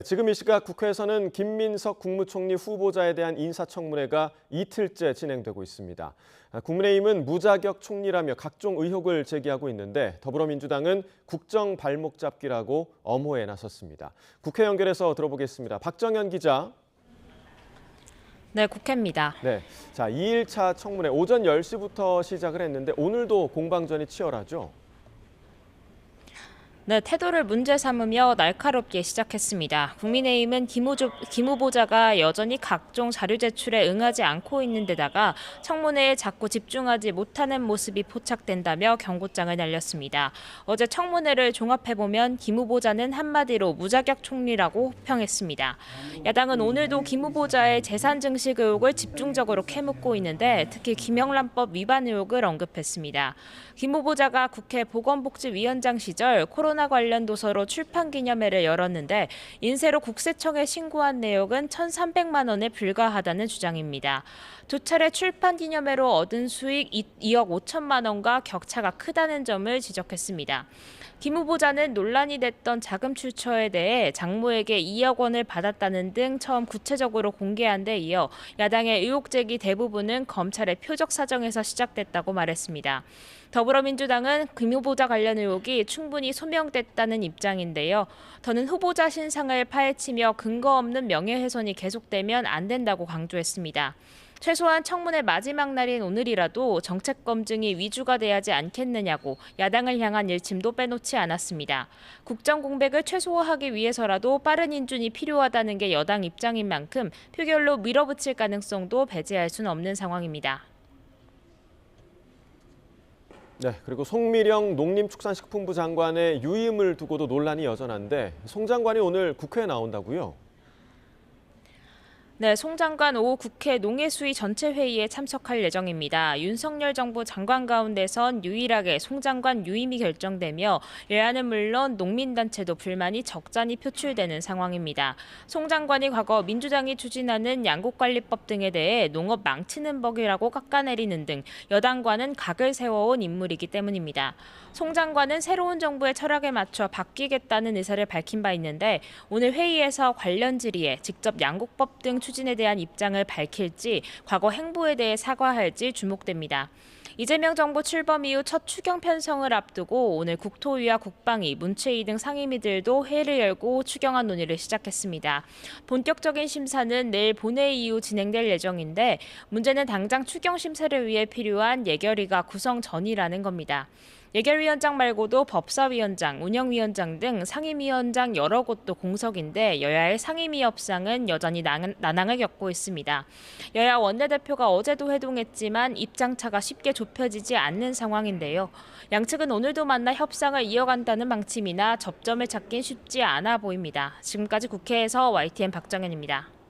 지금 이 시각 국회에서는 김민석 국무총리 후보자에 대한 인사청문회가 이틀째 진행되고 있습니다. 국민의힘은 무자격 총리라며 각종 의혹을 제기하고 있는데 더불어민주당은 국정 발목 잡기라고 엄호에 나섰습니다. 국회 연결해서 들어보겠습니다. 박정현 기자. 네, 국회입니다. 네, 자 2일차 청문회 오전 10시부터 시작을 했는데 오늘도 공방전이 치열하죠? 네, 태도를 문제 삼으며 날카롭게 시작했습니다. 국민의힘은 김 후보자가 여전히 각종 자료 제출에 응하지 않고 있는 데다가 청문회에 자꾸 집중하지 못하는 모습이 포착된다며 경고장을 날렸습니다. 어제 청문회를 종합해보면 김 후보자는 한마디로 무자격 총리라고 호평했습니다. 야당은 오늘도 김 후보자의 재산 증식 의혹을 집중적으로 캐묻고 있는데 특히 김영란법 위반 의혹을 언급했습니다. 김 후보자가 국회 보건복지위원장 시절 코로나 관련 도서로 출판 기념회를 열었는데 인쇄로 국세청에 신고한 내역은 1,300만 원에 불과하다는 주장입니다. 두 차례 출판 기념회로 얻은 수익 2억 5천만 원과 격차가 크다는 점을 지적했습니다. 김 후보자는 논란이 됐던 자금 출처에 대해 장모에게 2억 원을 받았다는 등 처음 구체적으로 공개한 데 이어 야당의 의혹 제기 대부분은 검찰의 표적 사정에서 시작됐다고 말했습니다. 더불어민주당은 김 후보자 관련 의혹이 충분히 소명됐다는 입장인데요. 더는 후보자 신상을 파헤치며 근거 없는 명예훼손이 계속되면 안 된다고 강조했습니다. 최소한 청문회 마지막 날인 오늘이라도 정책 검증이 위주가 돼야지 않겠느냐고 야당을 향한 일침도 빼놓지 않았습니다. 국정 공백을 최소화하기 위해서라도 빠른 인준이 필요하다는 게 여당 입장인 만큼 표결로 밀어붙일 가능성도 배제할 수는 없는 상황입니다. 네, 그리고 송미령 농림축산식품부 장관의 유임을 두고도 논란이 여전한데 송 장관이 오늘 국회에 나온다고요? 네, 송 장관 오후 국회 농해수위 전체 회의에 참석할 예정입니다. 윤석열 정부 장관 가운데선 유일하게 송 장관 유임이 결정되며 여야는 물론 농민단체도 불만이 적잖이 표출되는 상황입니다. 송 장관이 과거 민주당이 추진하는 양곡관리법 등에 대해 농업 망치는 법이라고 깎아내리는 등 여당과는 각을 세워온 인물이기 때문입니다. 송 장관은 새로운 정부의 철학에 맞춰 바뀌겠다는 의사를 밝힌 바 있는데 오늘 회의에서 관련 질의에 직접 양곡법 등 추진에 대한 입장을 밝힐지 과거 행보에 대해 사과할지 주목됩니다. 이재명 정부 출범 이후 첫 추경 편성을 앞두고 오늘 국토위와 국방위, 문체위 등 상임위들도 회의를 열고 추경안 논의를 시작했습니다. 본격적인 심사는 내일 본회의 이후 진행될 예정인데 문제는 당장 추경 심사를 위해 필요한 예결위가 구성 전이라는 겁니다. 예결위원장 말고도 법사위원장, 운영위원장 등 상임위원장 여러 곳도 공석인데 여야의 상임위 협상은 여전히 난항을 겪고 있습니다. 여야 원내대표가 어제도 회동했지만 입장차가 쉽게 좁혀지지 않는 상황인데요. 양측은 오늘도 만나 협상을 이어간다는 방침이나 접점을 찾긴 쉽지 않아 보입니다. 지금까지 국회에서 YTN 박정현입니다.